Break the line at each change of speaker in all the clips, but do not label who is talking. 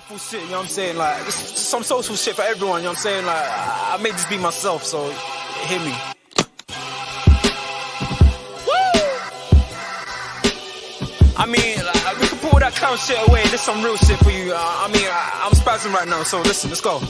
Full shit, you know what I'm saying? Like, just some social shit for everyone, you know what I'm saying? Like, I made this be myself, so hear me. Woo! I mean, like, we can put all that clown shit away. There's some real shit for you. I'm spazzing right now, so listen, let's go.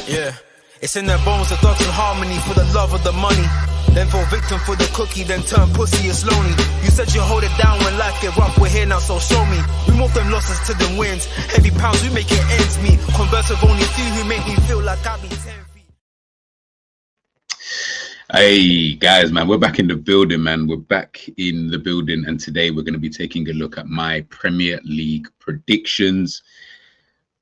Yeah. It's in their bones, the dogs in harmony for the love of the money. Then fall victim for the cookie, then turn pussy, it's lonely. You said you hold it down when life get rough, we're here now, so show me. We move them losses to them wins. Heavy pounds, we make it ends meet. Converse with only few who make me feel like I be 10 feet.
Hey guys, man, we're back in the building, man. We're back in the building, and today we're going to be taking a look at my Premier League predictions.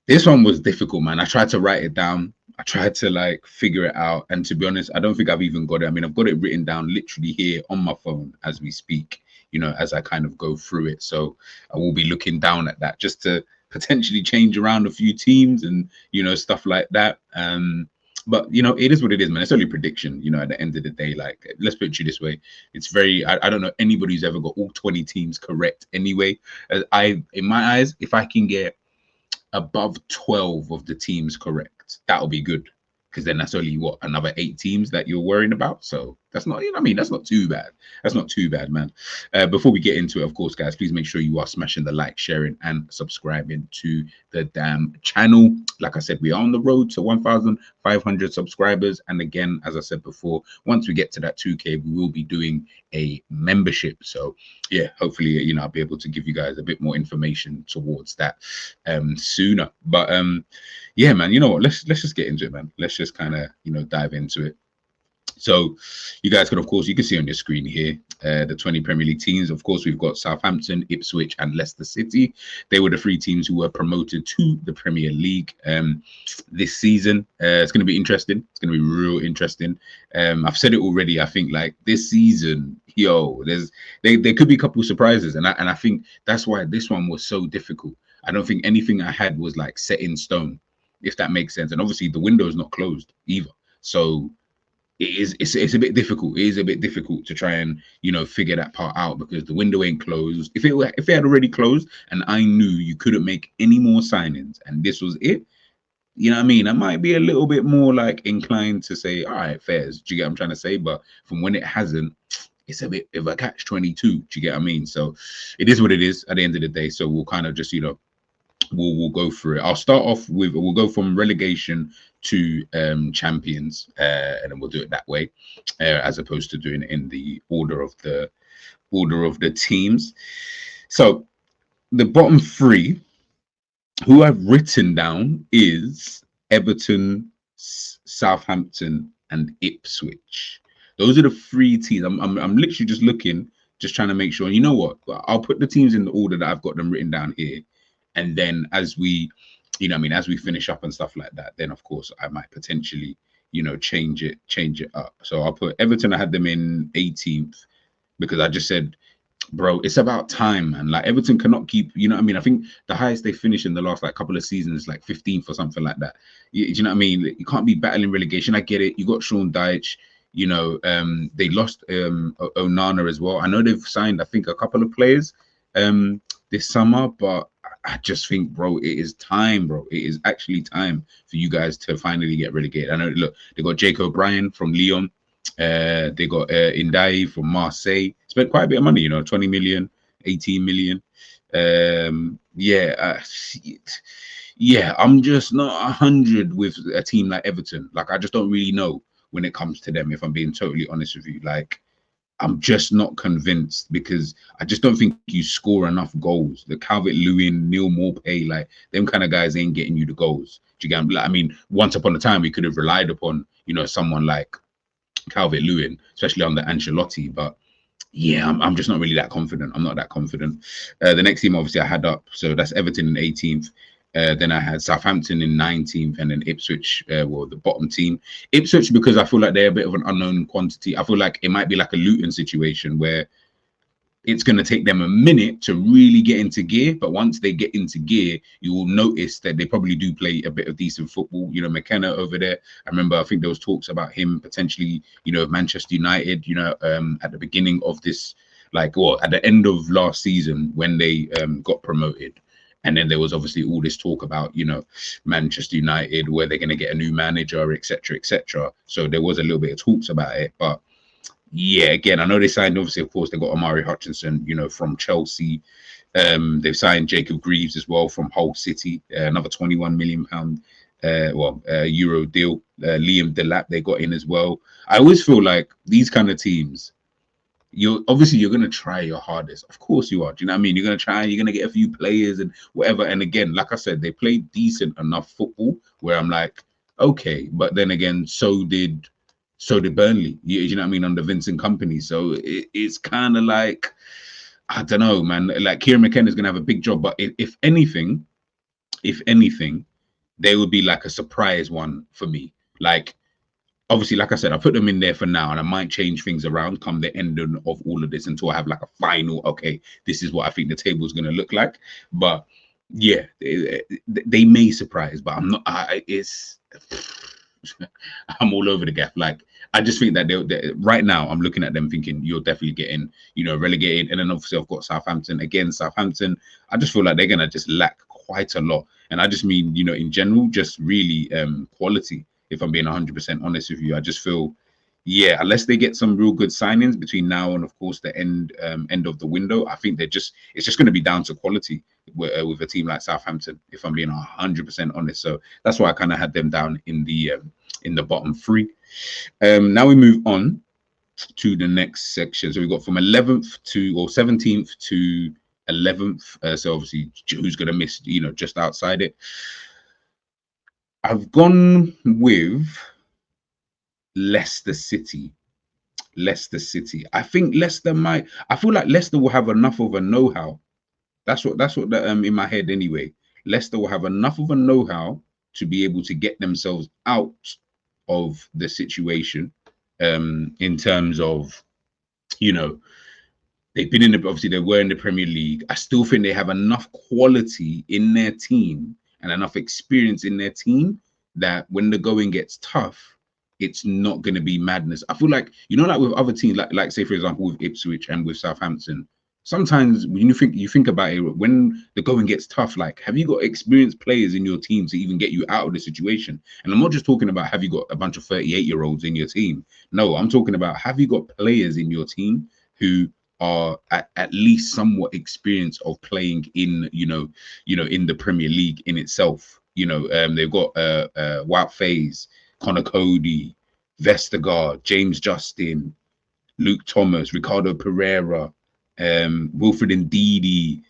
This one was difficult, man. I tried to write it down. I tried to like figure it out, and to be honest, I don't think I've even got it. I mean, I've got it written down literally here on my phone as we speak, you know, as I kind of go through it. So I will be looking down at that just to potentially change around a few teams and, you know, stuff like that. But, you know, it is what it is, man. It's only prediction, you know, at the end of the day. Like, let's put it this way. It's very, I don't know anybody who's ever got all 20 teams correct anyway. In my eyes, if I can get above 12 of the teams correct, that'll be good, because then that's only what, another 8 teams that you're worrying about. So that's not, you know what I mean, that's not too bad. That's not too bad, man. Before we get into it, of course, guys, please make sure you are smashing the like, sharing and subscribing to the damn channel. Like I said, we are on the road to 1,500 subscribers, and again, as I said before, once we get to that 2K, we will be doing a membership. So yeah, hopefully, you know, I'll be able to give you guys a bit more information towards that sooner. But yeah, man, you know what, let's just get into it, man. Let's just kind of, you know, dive into it. So you guys can, of course, you can see on your screen here the 20 Premier League teams. Of course, we've got Southampton, Ipswich and Leicester City. They were the 3 teams who were promoted to the Premier League this season. It's going to be interesting. It's going to be real interesting. I've said it already. I think like this season, yo, there could be a couple of surprises, and I think that's why this one was so difficult. I don't think anything I had was like set in stone, if that makes sense. And obviously the window is not closed either, so it's a bit difficult. It is a bit difficult to try and, you know, figure that part out, because the window ain't closed. If it had already closed and I knew you couldn't make any more signings and this was it, you know what I mean, I might be a little bit more like inclined to say, all right, fairs. Do you get what I'm trying to say? But from when it hasn't, it's a bit of a catch-22. Do you get what I mean? So it is what it is at the end of the day. So we'll kind of just, you know, we'll go through it. I'll start off with, we'll go from relegation to champions, and then we'll do it that way, as opposed to doing it in the order of the teams. So the bottom 3 who I've written down is Everton, Southampton and Ipswich. Those are the 3 teams. I'm literally just looking, just trying to make sure. And you know what, I'll put the teams in the order that I've got them written down here. And then as we, you know, I mean, as we finish up and stuff like that, then of course I might potentially, you know, change it up. So I'll put Everton. I had them in 18th because I just said, bro, it's about time, man. Like Everton cannot keep, you know what I mean? I think the highest they finished in the last like couple of seasons is like 15th or something like that. You know what I mean? You can't be battling relegation. I get it. You got Sean Dyche. You know, they lost Onana as well. I know they've signed, I think, a couple of players this summer, but I just think, bro, it is time, bro. It is actually time for you guys to finally get relegated. I know, look, they got Jake O'Brien from Lyon. They got Ndai from Marseille. Spent quite a bit of money, you know, 20 million, 18 million. Yeah, I'm just not 100 with a team like Everton. Like, I just don't really know when it comes to them, if I'm being totally honest with you. Like, I'm just not convinced, because I just don't think you score enough goals. The Calvert-Lewin, Neil Maupay, like them kind of guys ain't getting you the goals. Do you get? Like, I mean, once upon a time we could have relied upon, you know, someone like Calvert-Lewin, especially under Ancelotti. But yeah, I'm just not really that confident. I'm not that confident. The next team obviously I had up, so that's Everton in 18th. Then I had Southampton in 19th, and then Ipswich, well, the bottom team. Ipswich, because I feel like they're a bit of an unknown quantity. I feel like it might be like a Luton situation where it's going to take them a minute to really get into gear. But once they get into gear, you will notice that they probably do play a bit of decent football. You know, McKenna over there, I remember, I think there was talks about him potentially, you know, Manchester United, you know, at the beginning of this, like, or at the end of last season when they got promoted. And then there was obviously all this talk about, Manchester United, where they're going to get a new manager, etc., etc. So there was a little bit of talks about it. But yeah, again, I know they signed, obviously, of course, they got Amari Hutchinson, from Chelsea. They've signed Jacob Greaves as well from Hull City, another £21 million euro deal. Liam Delap they got in as well. I always feel like these kind of teams, you're going to try your hardest. Of course you are. Do you know what I mean? You're going to try, you're going to get a few players and whatever. And again, like I said, they played decent enough football where I'm like, okay. But then again, so did Burnley. You know what I mean? Under Vincent Kompany. So it's kind of like, I don't know, man. Like Kieran McKenna is going to have a big job. But if anything, they would be like a surprise one for me. Like, obviously, like I said, I put them in there for now, and I might change things around come the end of all of this until I have like a final, okay, this is what I think the table is going to look like. But yeah, they may surprise, but I'm not, I'm all over the gap. Like, I just think that they right now, I'm looking at them thinking you're definitely getting, relegated. And then obviously I've got Southampton. Again, Southampton, I just feel like they're going to just lack quite a lot. And I just mean, in general, just really quality. If I'm being 100% honest with you, I just feel, yeah, unless they get some real good signings between now and, of course, the end of the window, I think it's just going to be down to quality with a team like Southampton, if I'm being 100% honest. So that's why I kind of had them down in the bottom three. Now we move on to the next section. So we got from 17th to 11th. So obviously, who's going to miss, just outside it. I've gone with Leicester City. I think I feel like Leicester will have enough of a know-how. That's what in my head anyway. Leicester will have enough of a know-how to be able to get themselves out of the situation. In terms of, they've been obviously they were in the Premier League. I still think they have enough quality in their team and enough experience in their team that when the going gets tough, it's not going to be madness. I feel like, like with other teams, like say, for example, with Ipswich and with Southampton, sometimes when you think about it, when the going gets tough, like, have you got experienced players in your team to even get you out of the situation? And I'm not just talking about, have you got a bunch of 38-year-olds in your team? No, I'm talking about, have you got players in your team who are at least somewhat experienced of playing in, in the Premier League in itself. They've got Wout Faes, Connor Cody, Vestergaard, James Justin, Luke Thomas, Ricardo Pereira, Wilfred Ndidi,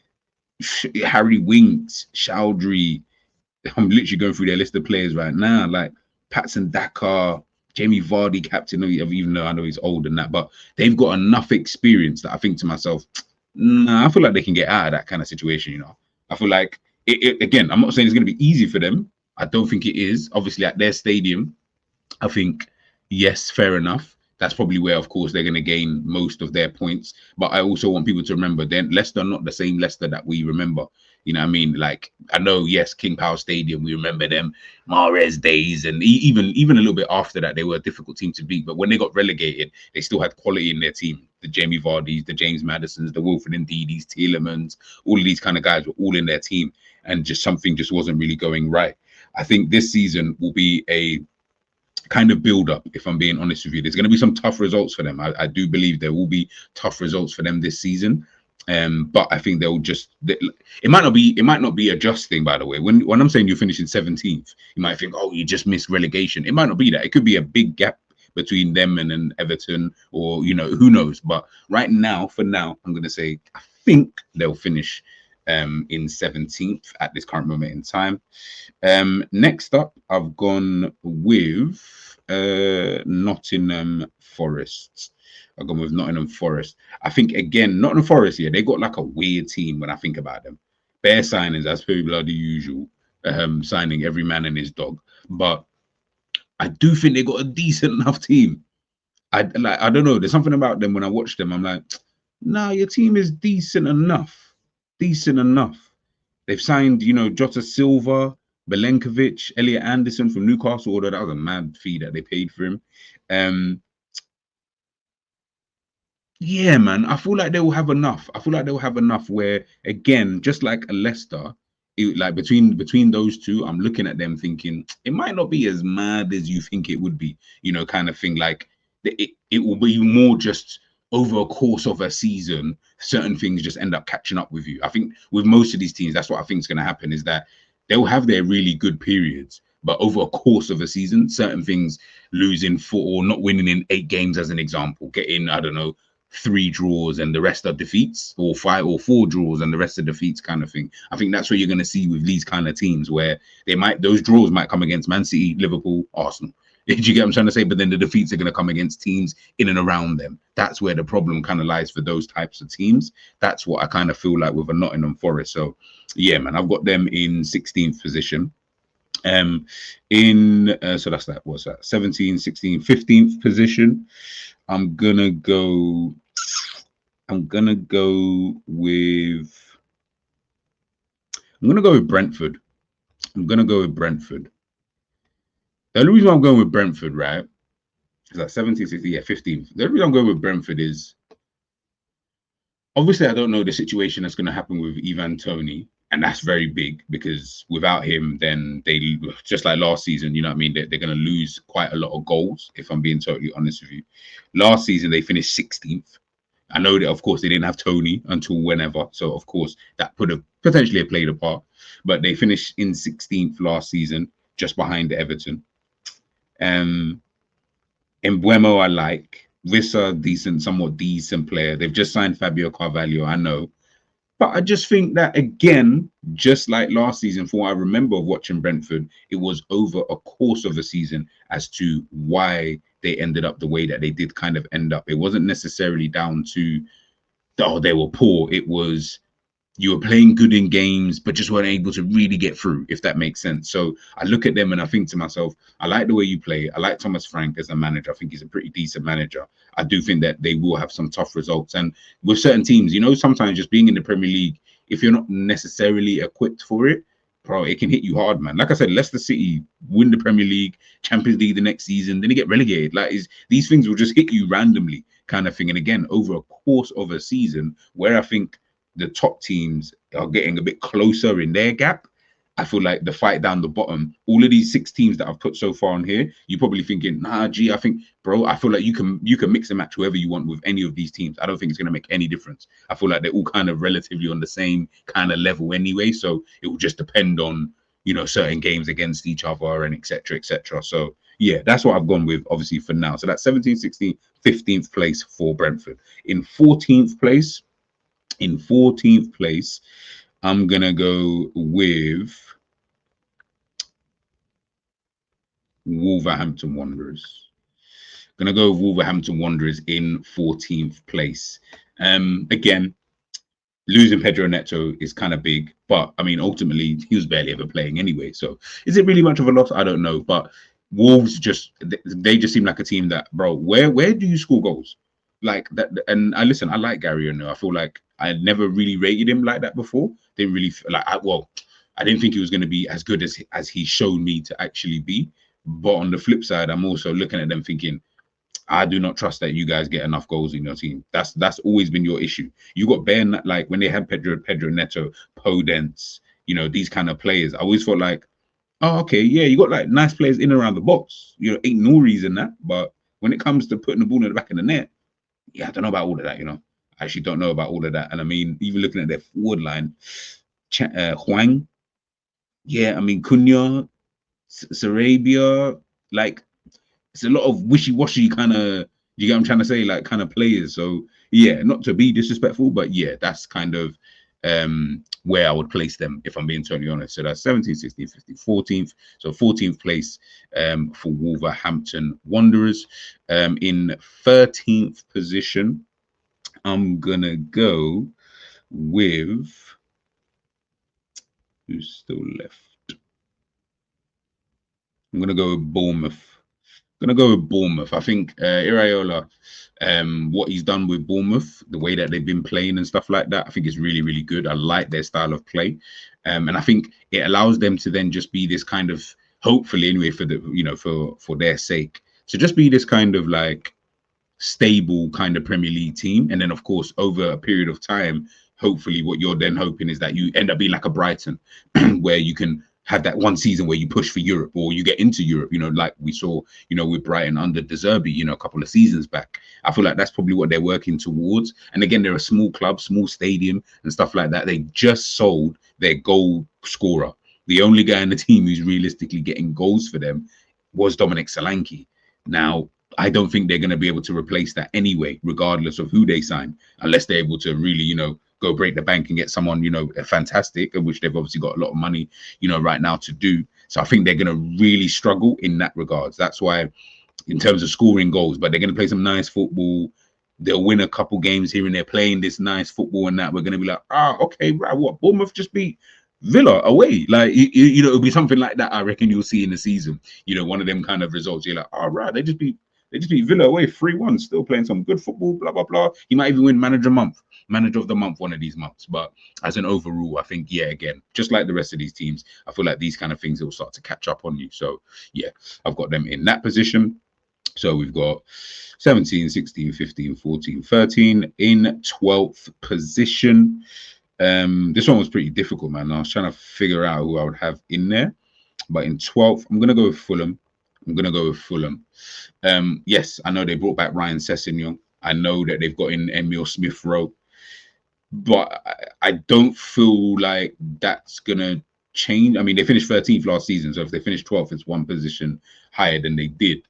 Harry Winks, Chowdhury. I'm literally going through their list of players right now, like Patson Dakar, Jamie Vardy, captain, even though I know he's old and that, but they've got enough experience that I think to myself, nah, I feel like they can get out of that kind of situation, I feel like, again, I'm not saying it's going to be easy for them. I don't think it is. Obviously, at their stadium, I think, yes, fair enough. That's probably where, of course, they're going to gain most of their points. But I also want people to remember, then Leicester not the same Leicester that we remember. You know what I mean? Like, I know, yes, King Power Stadium, we remember them Mahrez days, and even a little bit after that, they were a difficult team to beat. But when they got relegated, they still had quality in their team. The Jamie Vardys, the James Maddisons, the Wilfred Ndidis, Tielemans, all of these kind of guys were all in their team, and something wasn't really going right. I think this season will be a kind of build up, if I'm being honest with you. There's going to be some tough results for them. I do believe there will be tough results for them this season. But I think they'll it might not be adjusting, by the way. When I'm saying you're finishing 17th, you might think, oh, you just missed relegation. It might not be that. It could be a big gap between them and then Everton, or who knows. But right now, for now, I'm going to say I think they'll finish in 17th at this current moment in time. Next up, I've gone with Nottingham Forest. I've gone with Nottingham Forest. I think, again, Nottingham Forest, yeah, they got like a weird team when I think about them. Bare signings, as per bloody usual, signing every man and his dog. But I do think they got a decent enough team. I don't know. There's something about them when I watch them. I'm like, nah, your team is decent enough. Decent enough. They've signed, Jota Silva, Belenkovic, Elliot Anderson from Newcastle, although that was a mad fee that they paid for him. Yeah, man, I feel like they will have enough. I feel like they'll have enough where, again, just like a Leicester, like between those two, I'm looking at them thinking it might not be as mad as you think it would be, kind of thing. Like it will be more just over a course of a season, certain things just end up catching up with you. I think with most of these teams, that's what I think is going to happen, is that they'll have their really good periods, but over a course of a season, certain things, losing 4 or not winning in 8 games, as an example, getting, I don't know, 3 draws and the rest are defeats, or 5 or 4 draws and the rest are defeats, kind of thing. I think that's what you're going to see with these kind of teams, where those draws might come against Man City, Liverpool, Arsenal. Do you get what I'm trying to say? But then the defeats are going to come against teams in and around them. That's where the problem kind of lies for those types of teams. That's what I kind of feel like with a Nottingham Forest. So yeah, man, I've got them in 16th position. So that's that. What's that? 17, 16, 15th position. I'm gonna go with Brentford. The only reason I'm going with Brentford, right, is that 17, 16, 15th. The only reason I'm going with Brentford is, obviously, I don't know the situation that's going to happen with Ivan Toney, and that's very big, because without him, then they, just like last season, you know what I mean, they're going to lose quite a lot of goals, if I'm being totally honest with you. Last season, they finished 16th. I know that, of course, they didn't have Toney until whenever, so of course, that could have potentially played a part, but they finished in 16th last season, just behind Everton. Embuemo, I like. Vissa, somewhat decent player. They've just signed Fabio Carvalho, I know. But I just think that, again, just like last season, from what I remember of watching Brentford, it was over a course of a season as to why they ended up the way that they did kind of end up. It wasn't necessarily down to, they were poor. It was, you were playing good in games, but just weren't able to really get through, if that makes sense. So I look at them and I think to myself, I like the way you play. I like Thomas Frank as a manager. I think he's a pretty decent manager. I do think that they will have some tough results. And with certain teams, sometimes just being in the Premier League, if you're not necessarily equipped for it, bro, it can hit you hard, man. Like I said, Leicester City win the Premier League, Champions League the next season, then they get relegated. Like, these things will just hit you randomly, kind of thing. And again, over a course of a season, where I think the top teams are getting a bit closer in their gap, I feel like the fight down the bottom, all of these 6 teams that I've put so far on here, you're probably thinking, I feel like you can mix and match whoever you want with any of these teams. I don't think it's going to make any difference. I feel like they're all kind of relatively on the same kind of level anyway. So it will just depend on, certain games against each other and et cetera, et cetera. So yeah, that's what I've gone with, obviously, for now. So that's 17, 16, 15th place for Brentford. In 14th place, I'm going to go with Wolverhampton Wanderers. In 14th place. Again, losing Pedro Neto is kind of big, but I mean, ultimately, he was barely ever playing anyway. So is it really much of a loss? I don't know. But Wolves they just seem like a team that, bro, where do you score goals? Like that. And I like Gary O'Neill. I feel like I never really rated him like that before. Didn't really I didn't think he was going to be as good as he showed me to actually be. But on the flip side, I'm also looking at them thinking, I do not trust that you guys get enough goals in your team. That's always been your issue. You got like when they had Pedro Neto, Podence, these kind of players. I always felt like, oh, okay, yeah, you got like nice players in and around the box. Ain't no reason that. But when it comes to putting the ball in the back of the net, yeah, I don't know about all of that, I actually don't know about all of that. And I mean, even looking at their forward line, Huang, yeah, I mean, Cunha, Sarabia, like, it's a lot of wishy-washy kind of, you get what I'm trying to say, like, kind of players. So yeah, not to be disrespectful, but yeah, that's kind of where I would place them, if I'm being totally honest. So that's 17, 16, 15, 14th. So 14th place for Wolverhampton Wanderers. In 13th position, I'm gonna go with, who's still left? I'm gonna go with Bournemouth. I think Iraola, what he's done with Bournemouth, the way that they've been playing and stuff like that, I think is really, really good. I like their style of play, and I think it allows them to then just be this kind of, hopefully anyway, for the for their sake, to just be this kind of like stable kind of Premier League team, and then of course over a period of time, hopefully what you're then hoping is that you end up being like a Brighton, where you can have that one season where you push for Europe or you get into Europe, like we saw, with Brighton under De Zerbi, a couple of seasons back. I feel like that's probably what they're working towards. And again, they're a small club, small stadium and stuff like that. They just sold their goal scorer. The only guy in the team who's realistically getting goals for them was Dominic Solanke. Now, I don't think they're going to be able to replace that anyway, regardless of who they sign, unless they're able to really, go break the bank and get someone, fantastic, which they've obviously got a lot of money, right now to do. So I think they're going to really struggle in that regards. That's why, in terms of scoring goals, but they're going to play some nice football. They'll win a couple games here and they're playing this nice football and that. We're going to be like, okay, right, what? Bournemouth just beat Villa away. Like, it'll be something like that. I reckon you'll see in the season, one of them kind of results. You're like, right, they just beat Villa away 3-1, still playing some good football, blah, blah, blah. He might even win manager of the month one of these months. But as an overall, I think, again, just like the rest of these teams, I feel like these kind of things will start to catch up on you. So, I've got them in that position. So we've got 17, 16, 15, 14, 13 in 12th position. This one was pretty difficult, man. I was trying to figure out who I would have in there. But in 12th, I'm going to go with Fulham. Yes, I know they brought back Ryan Sessegnon. I know that they've got in Emil Smith-Rowe. But I don't feel like that's going to change. I mean, they finished 13th last season. So if they finish 12th, it's one position higher than they did.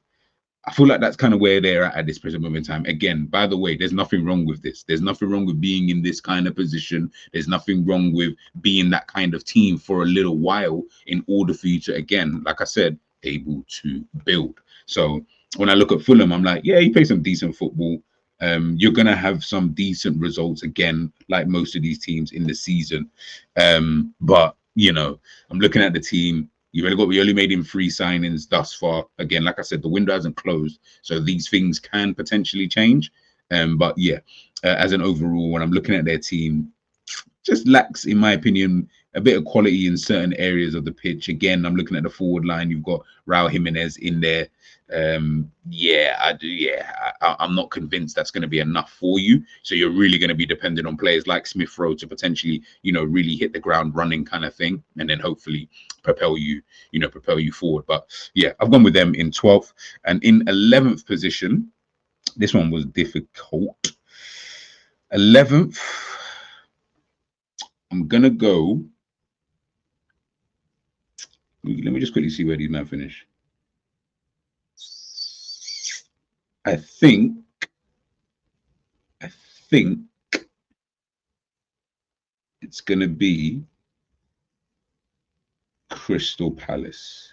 I feel like that's kind of where they're at this present moment in time. Again, by the way, there's nothing wrong with this. There's nothing wrong with being in this kind of position. There's nothing wrong with being that kind of team for a little while in order for you to, again, like I said, able to build. So when I look at Fulham, I'm like, you play some decent football. You're going to have some decent results, again, like most of these teams in the season. But, I'm looking at the team. We only made him 3 signings thus far. Again, like I said, the window hasn't closed, so these things can potentially change. But as an overall, when I'm looking at their team, just lacks, in my opinion, a bit of quality in certain areas of the pitch. Again, I'm looking at the forward line. You've got Raul Jimenez in there. I'm not convinced that's going to be enough for you. So you're really going to be dependent on players like Smith-Rowe to potentially, really hit the ground running kind of thing, and then hopefully propel you forward. But I've gone with them in 12th. And in 11th position, this one was difficult. 11th, I'm going to go. Let me just quickly see where these men finish. I think it's going to be Crystal Palace.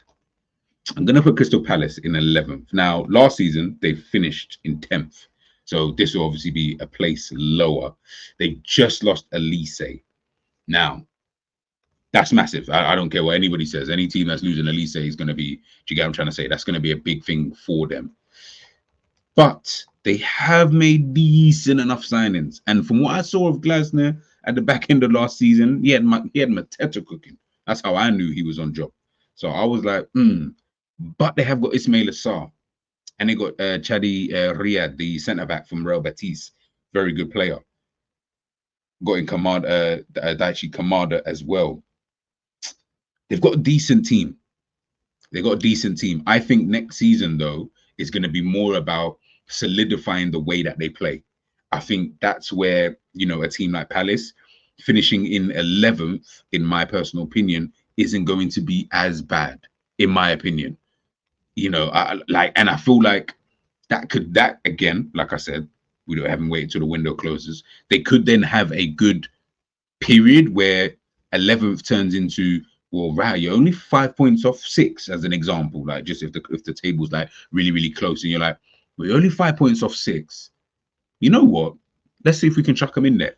I'm going to put Crystal Palace in 11th. Now, last season, they finished in 10th. So this will obviously be a place lower. They just lost Elise. Now, that's massive. I don't care what anybody says. Any team that's losing Elise is going to be, do you get what I'm trying to say? That's going to be a big thing for them. But they have made decent enough signings. And from what I saw of Glasner at the back end of last season, he had Mateta cooking. That's how I knew he was on job. So I was like, But they have got Ismail Assar. And they got Chadi Riyad, the centre-back from Real Betis. Very good player. Got in Daichi Kamada as well. They've got a decent team. I think next season, though, is going to be more about solidifying the way that they play. I think that's where, a team like Palace finishing in 11th, in my personal opinion, isn't going to be as bad, in my opinion. And I feel like that again, like I said, we haven't waited till the window closes. They could then have a good period where 11th turns into, well, right, you're only 5 points off 6, as an example. Like, just if the table's like really, really close, and you're like, we're only 5 points off 6. You know what? Let's see if we can chuck them in there.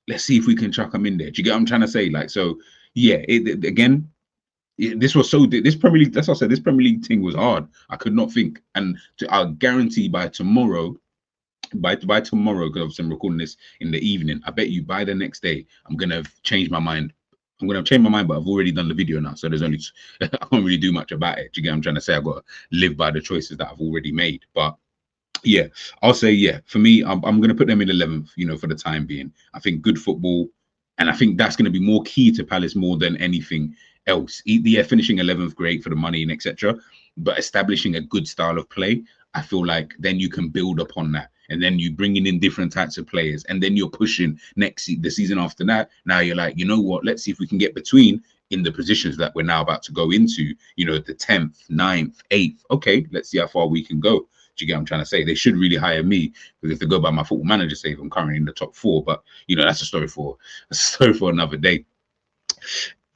Do you get what I'm trying to say? Like, so this was so, this Premier League, that's what I said, this Premier League thing was hard. I could not think. And I'll guarantee by tomorrow, because obviously I'm recording this in the evening, I bet you by the next day, I'm going to change my mind. But I've already done the video now. So there's only, I can't really do much about it. Do you get what I'm trying to say? I've got to live by the choices that I've already made. But Yeah, I'll say yeah. For me, I'm going to put them in 11th. For the time being, I think good football, and I think that's going to be more key to Palace more than anything else. Yeah, finishing 11th, great for the money and etc. But establishing a good style of play, I feel like then you can build upon that, and then you bringing in different types of players, and then you're pushing the season after that. Now you're like, you know what? Let's see if we can get between in the positions that we're now about to go into. The 10th, 9th, 8th. Okay, let's see how far we can go. Do you get what I'm trying to say? They should really hire me, because if they go by my football manager save, I'm currently in the top 4. But that's a story for another day.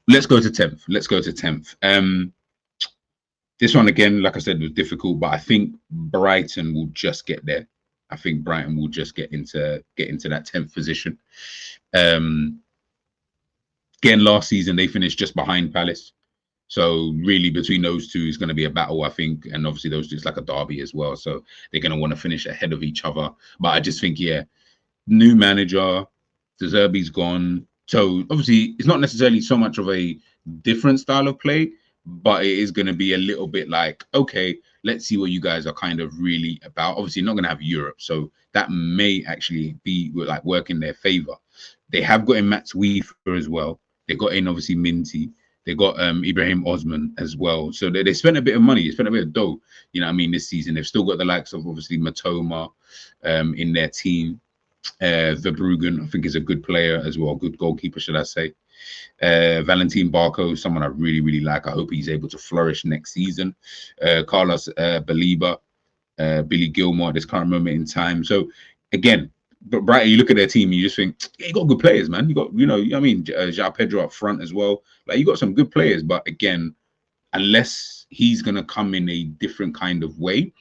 Let's go to 10th. This one again, like I said, was difficult, but I think Brighton will just get there. I think Brighton will just get into that 10th position. Again, last season they finished just behind Palace. So really, between those two is going to be a battle, I think, and obviously those two, it's like a derby as well. So they're going to want to finish ahead of each other. But I just think, yeah, new manager, De Zerbi's gone. So obviously, it's not necessarily so much of a different style of play, but it is going to be a little bit like, okay, let's see what you guys are kind of really about. Obviously, you're not going to have Europe, so that may actually be like work in their favor. They have got in Max Weaver as well. They got in obviously Minty. They got Ibrahim Osman as well. So they spent a bit of money. They spent a bit of dough, this season. They've still got the likes of obviously Matoma in their team. Verbruggen, I think, is a good player as well. Good goalkeeper, should I say. Valentin Barco, someone I really, really like. I hope he's able to flourish next season. Carlos Baliba, Billy Gilmore at this current moment in time. So again, but Brighton, you look at their team, you just think, yeah, you got good players, man. You got, João Pedro up front as well. Like, you got some good players, but again, unless he's gonna come in a different kind of way,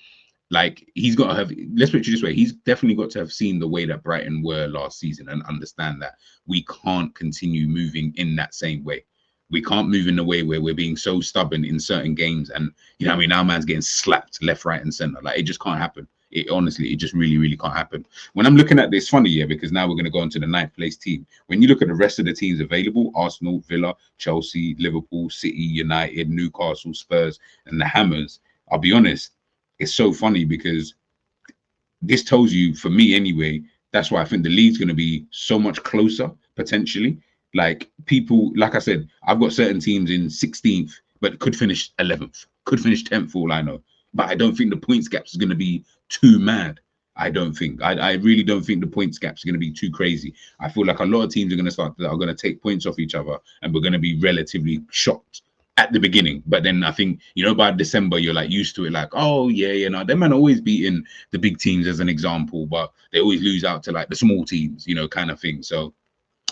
like he's got to have, let's put it this way, he's definitely got to have seen the way that Brighton were last season and understand that we can't continue moving in that same way. We can't move in a way where we're being so stubborn in certain games, and our man's getting slapped left, right, and center. Like, it just can't happen. It honestly, it just really, really can't happen. When I'm looking at this, funny, yeah, because now we're going to go into the 9th place team. When you look at the rest of the teams available, Arsenal, Villa, Chelsea, Liverpool, City, United, Newcastle, Spurs, and the Hammers, I'll be honest, it's so funny because this tells you, for me anyway, that's why I think the league's going to be so much closer, potentially. Like, people, like I said, I've got certain teams in 16th, but could finish 11th, could finish 10th, for all I know. But I don't think the points gaps is going to be too mad. I don't think. I really don't think the points gaps is going to be too crazy. I feel like a lot of teams are going to take points off each other, and we're going to be relatively shocked at the beginning. But then I think, by December, you're like used to it. Like, oh yeah, them man always beating the big teams as an example, but they always lose out to like the small teams, kind of thing. So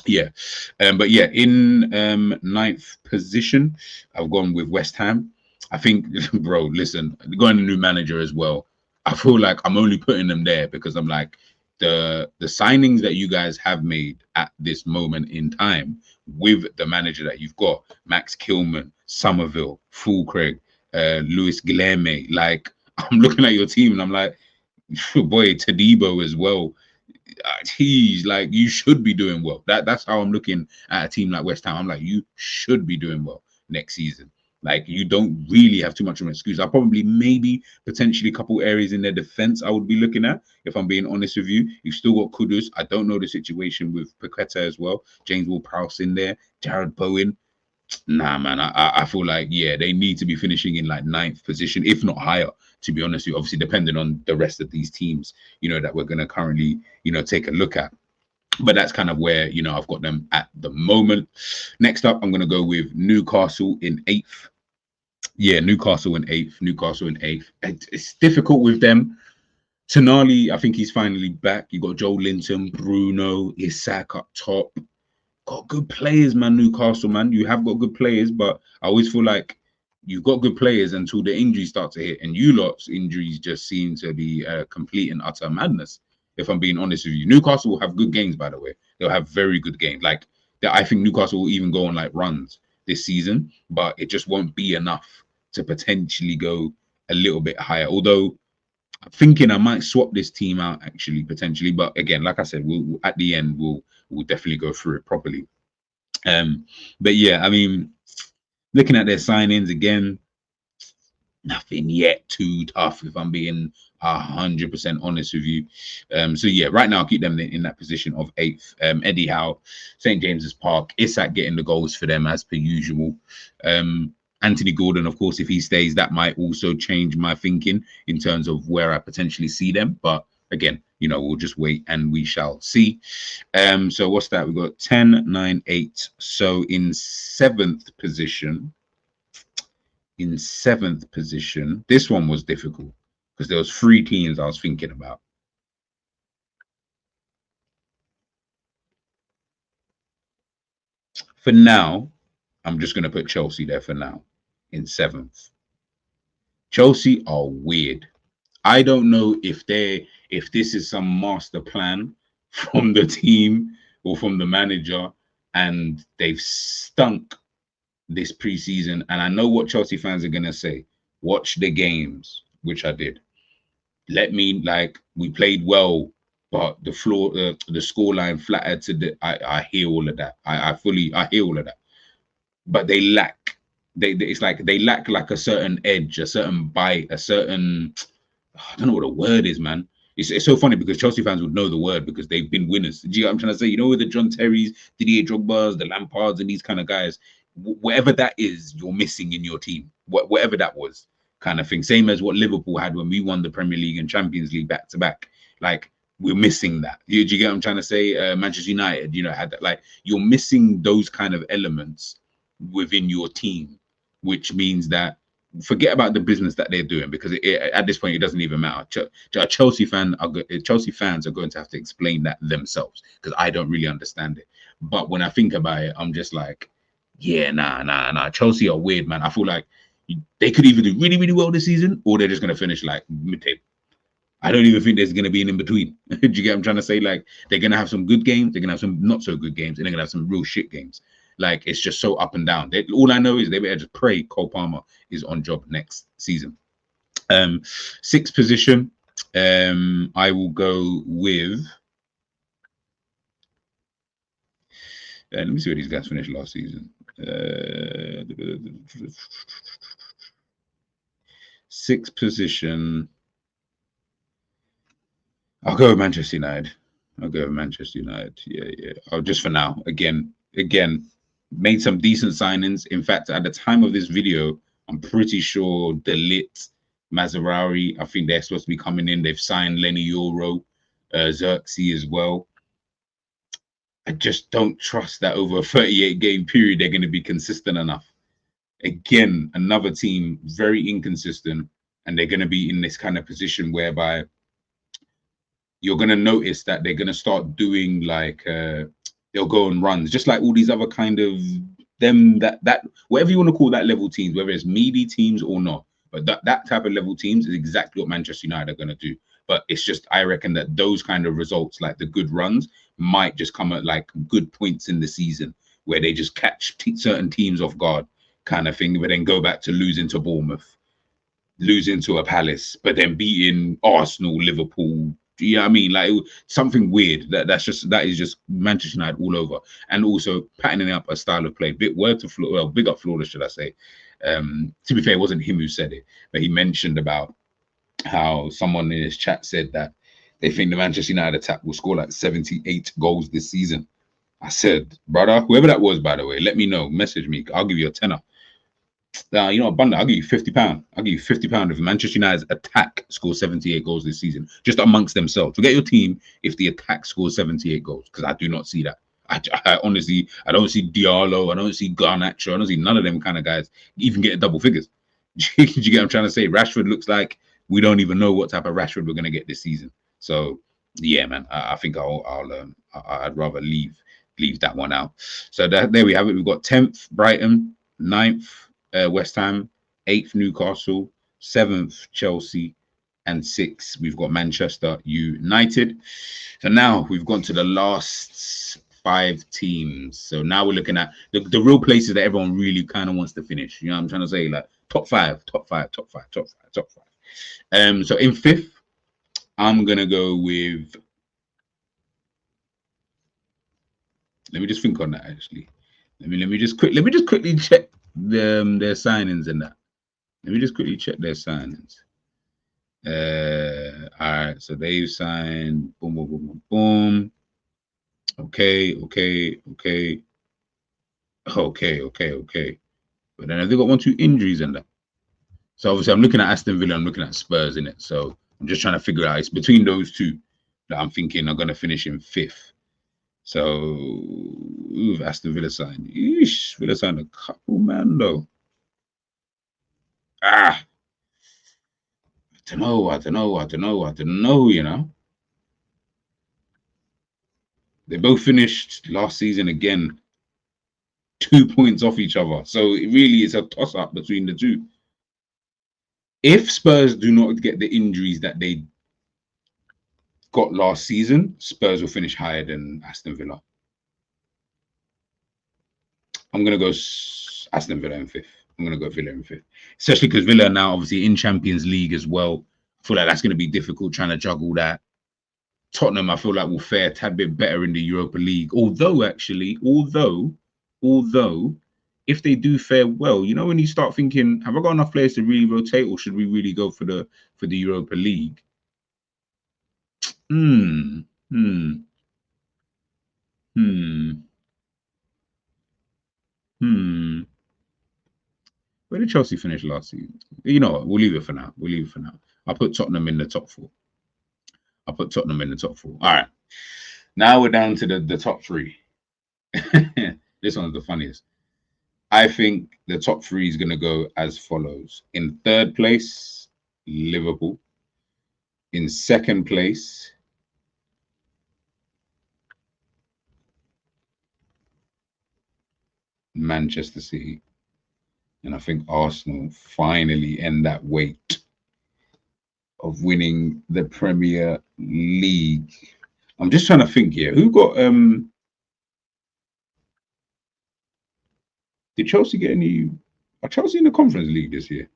yeah, but yeah, in 9th position, I've gone with West Ham. I think, bro, listen, going a new manager as well. I feel like I'm only putting them there because I'm like, the signings that you guys have made at this moment in time with the manager that you've got, Max Kilman, Somerville, Fulcraig, Luis Guilherme, like, I'm looking at your team and I'm like, boy, Tadibo as well. He's like, you should be doing well. That's how I'm looking at a team like West Ham. I'm like, you should be doing well next season. Like, you don't really have too much of an excuse. I probably maybe potentially a couple areas in their defense I would be looking at, if I'm being honest with you. You've still got Kudus. I don't know the situation with Paqueta as well. James Ward-Prowse in there. Jared Bowen. Nah, man, I feel like, yeah, they need to be finishing in like 9th position, if not higher, to be honest with you. Obviously, depending on the rest of these teams, that we're going to currently, take a look at. But that's kind of where, I've got them at the moment. Next up, I'm going to go with Newcastle in 8th. Yeah, Newcastle in 8th. It's difficult with them. Tonali, I think he's finally back. You got Joe Linton, Bruno, Isak up top. Got good players, man. Newcastle, man. You have got good players, but I always feel like you've got good players until the injuries start to hit. And you lot's injuries just seem to be complete and utter madness, if I'm being honest with you. Newcastle will have good games, by the way. They'll have very good games. Like, I think Newcastle will even go on like runs this season, but it just won't be enough to potentially go a little bit higher. Although I'm thinking I might swap this team out actually, potentially. But again, like I said, we'll at the end we'll definitely go through it properly. But yeah, I mean, looking at their signings again, nothing yet too tough, if I'm being 100% honest with you. So yeah, right now I'll keep them in that position of 8th. Eddie Howe, St. James's Park, Isak getting the goals for them as per usual. Anthony Gordon, of course, if he stays, that might also change my thinking in terms of where I potentially see them. But again, we'll just wait and we shall see. So what's that? We've got 10, 9, 8. So in seventh position, this one was difficult because there was 3 teams I was thinking about. For now, I'm just going to put Chelsea there for now in 7th. Chelsea are weird. I don't know if this is some master plan from the team or from the manager, and they've stunk this preseason. And I know what Chelsea fans are gonna say. Watch the games, which I did. We played well, but the scoreline flattered to the. I hear all of that. I hear all of that. But they lack. It's like they lack like a certain edge, a certain bite, a certain. I don't know what the word is, man. It's so funny because Chelsea fans would know the word because they've been winners. Do you know what I'm trying to say? The John Terrys, Didier Drogba's, the Lampards, and these kind of guys. Whatever that is, you're missing in your team. Whatever that was, kind of thing. Same as what Liverpool had when we won the Premier League and Champions League back to back. Like we're missing that. Do you get what I'm trying to say? Manchester United, had that. Like you're missing those kind of elements within your team, which means that forget about the business that they're doing because at this point it doesn't even matter. Chelsea fans are going to have to explain that themselves because I don't really understand it. But when I think about it, I'm just like, yeah, nah. Chelsea are weird, man. I feel like they could either do really, really well this season or they're just going to finish like mid-table. I don't even think there's going to be an in-between. Do you get what I'm trying to say? Like they're going to have some good games, they're going to have some not so good games, and they're going to have some real shit games. Like it's just so up and down. All I know is they better just pray Cole Palmer is on job next season. 6th position, I will go with. Let me see where these guys finished last season. 6th position. I'll go with Manchester United. Yeah. Oh, just for now. Again, made some decent signings. In fact, at the time of this video, I'm pretty sure De Ligt, Mazraoui, I think they're supposed to be coming in. They've signed Lenny Yoro, Xerxes as well. I just don't trust that over a 38-game period they're going to be consistent enough. Again, another team very inconsistent, and they're going to be in this kind of position whereby you're going to notice that they're going to start doing like they'll go on runs, just like all these other kind of that whatever you want to call that level teams, whether it's meaty teams or not. But that type of level teams is exactly what Manchester United are going to do. But it's just, I reckon that those kind of results, like the good runs, might just come at like good points in the season where they just catch certain teams off guard kind of thing, but then go back to losing to Bournemouth, losing to a Palace, but then beating Arsenal, Liverpool. Yeah, I mean, like something weird. That is just Manchester United all over, and also patterning up a style of play. Big up Flawless, should I say? To be fair, it wasn't him who said it, but he mentioned about how someone in his chat said that they think the Manchester United attack will score like 78 goals this season. I said, brother, whoever that was, by the way, let me know. Message me. I'll give you a tenner. Bunda, I'll give you £50. I'll give you £50 if Manchester United's attack scores 78 goals this season, just amongst themselves. Forget your team if the attack scores 78 goals, because I do not see that. I honestly, I don't see Diallo, I don't see Garnacho, I don't see none of them kind of guys even getting double figures. Do you get what I'm trying to say? Rashford looks like we don't even know what type of Rashford we're going to get this season. So, yeah, man, I think I'd rather leave that one out. So there we have it. We've got 10th Brighton, 9th West Ham, 8th Newcastle, 7th Chelsea, and 6th we've got Manchester United. So now we've gone to the last 5 teams. So now we're looking at the real places that everyone really kind of wants to finish. You know what I'm trying to say? Like top five. So in 5th, I'm gonna go with. Let me just think on that. Actually, let me just quickly check their signings and that. Let me just quickly check their signings. All right, so they've signed boom, boom, boom, boom, boom. Okay. But then have they got 1-2 injuries in that? So obviously I'm looking at Aston Villa, I'm looking at Spurs in it. So I'm just trying to figure out, it's between those two that I'm thinking are going to finish in 5th. So Aston Villa signed. Yeesh, Villa signed a couple, man, though. I don't know, you know. They both finished last season again 2 points off each other. So it really is a toss-up between the two. If Spurs do not get the injuries that they got last season, Spurs will finish higher than Aston Villa. I'm going to go Aston Villa in 5th. I'm going to go Villa in 5th. Especially because Villa are now obviously in Champions League as well. I feel like that's going to be difficult trying to juggle that. Tottenham, I feel like, will fare a tad bit better in the Europa League. Although, if they do fare well, you know, when you start thinking, have I got enough players to really rotate, or should we really go for the Europa League? Where did Chelsea finish last season? You know what? We'll leave it for now. I'll put Tottenham in the top 4. All right. Now we're down to the top 3. This one's the funniest. I think the top 3 is going to go as follows. In 3rd place, Liverpool. In 2nd place, Manchester City. And I think Arsenal finally end that wait of winning the Premier League. I'm just trying to think here. Who got did Chelsea get any? Are Chelsea in the Conference League this year?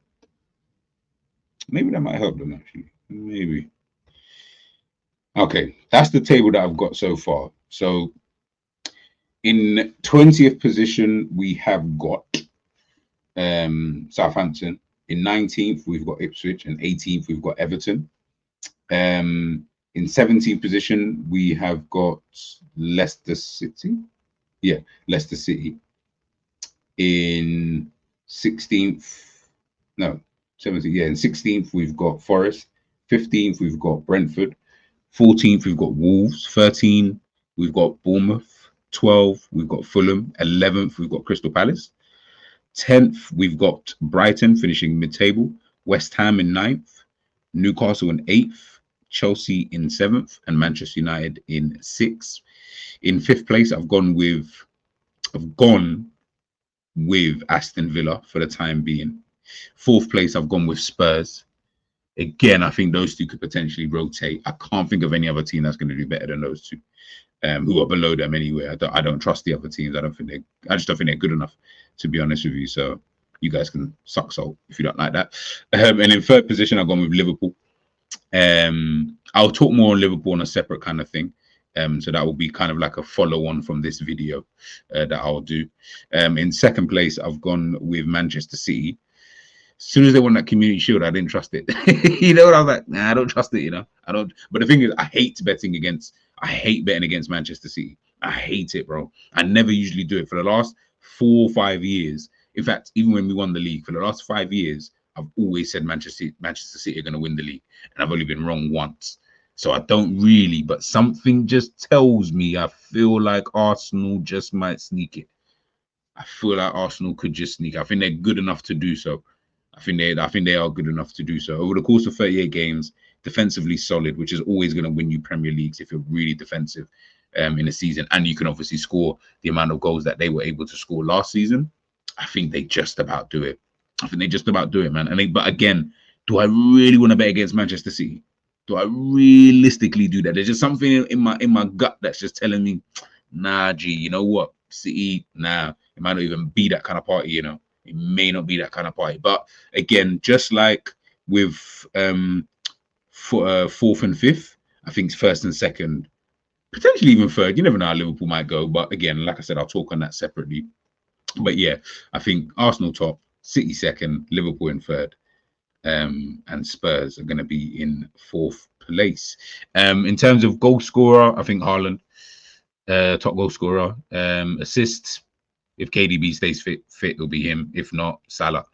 Maybe that might help them, actually. Maybe. Okay, that's the table that I've got so far. So in 20th position, we have got Southampton. In 19th, we've got Ipswich, and 18th, we've got Everton. In 17th position, we have got Leicester City. Yeah, Leicester City. In 16th, no, 17th, yeah, in 16th, we've got Forest. 15th, we've got Brentford. 14th, we've got Wolves. 13th, we've got Bournemouth. 12th, we've got Fulham. 11th, we've got Crystal Palace. 10th, we've got Brighton finishing mid-table. West Ham in 9th. Newcastle in 8th. Chelsea in 7th. And Manchester United in 6th. In 5th place, I've gone with Aston Villa for the time being. 4th place, I've gone with Spurs. Again, I think those two could potentially rotate. I can't think of any other team that's going to do better than those two, who are below them anyway. I don't trust the other teams. I just don't think they're good enough, to be honest with you. So you guys can suck salt if you don't like that. And in 3rd position, I've gone with Liverpool. I'll talk more on Liverpool on a separate kind of thing. So that will be kind of like a follow-on from this video that I'll do. In 2nd place, I've gone with Manchester City. As soon as they won that Community Shield, I didn't trust it. You know what? I was like, nah, I don't trust it. You know, I don't. But the thing is, I hate betting against Manchester City. I hate it, bro. I never usually do it. For the last 4 or 5 years, in fact, even when we won the league, for the last 5 years, I've always said Manchester City are going to win the league, and I've only been wrong once. So I don't really, but something just tells me I feel like Arsenal just might sneak it. I feel like Arsenal could just sneak. I think they're good enough to do so. I think they are good enough to do so. Over the course of 38 games, defensively solid, which is always going to win you Premier Leagues if you're really defensive in a season. And you can obviously score the amount of goals that they were able to score last season. I think they just about do it. man. But again, do I really want to bet against Manchester City? Do I realistically do that? There's just something in my gut that's just telling me, nah, G, you know what? City, nah, it might not even be that kind of party, you know. It may not be that kind of party. But again, just like with 4th and 5th, I think 1st and 2nd, potentially even 3rd. You never know how Liverpool might go. But again, like I said, I'll talk on that separately. But yeah, I think Arsenal top, City second, Liverpool in third, and Spurs are going to be in fourth place. In terms of goal scorer, I think Haaland, top goal scorer. Assists, if KDB stays fit, it'll be him. If not, Salah.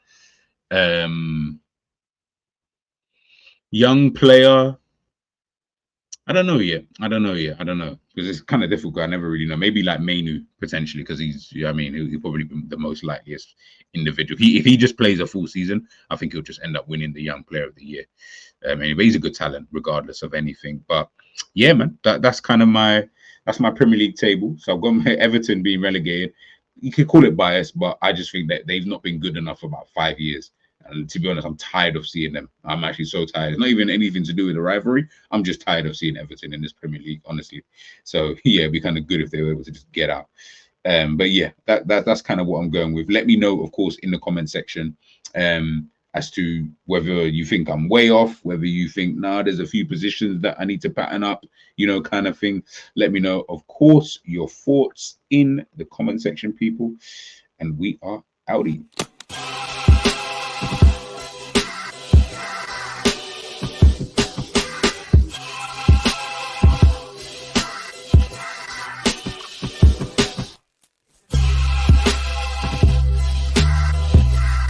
Young player, I don't know yet. I don't know because it's kind of difficult. I never really know. Maybe like Mainu potentially, because he's, I mean, he'll probably be the most likeliest individual. If he just plays a full season, I think he'll just end up winning the Young Player of the Year. Anyway, he's a good talent regardless of anything. But yeah, man, that's kind of my Premier League table. So I've got my Everton being relegated. You could call it bias, but I just think that they've not been good enough for about 5 years. And to be honest, I'm tired of seeing them. I'm actually so tired. It's not even anything to do with the rivalry. I'm just tired of seeing Everton in this Premier League, honestly. So yeah, it'd be kind of good if they were able to just get out. But yeah, that's kind of what I'm going with. Let me know, of course, in the comment section as to whether you think I'm way off, whether you think, nah, there's a few positions that I need to pattern up, kind of thing. Let me know, of course, your thoughts in the comment section, people. And we are outie.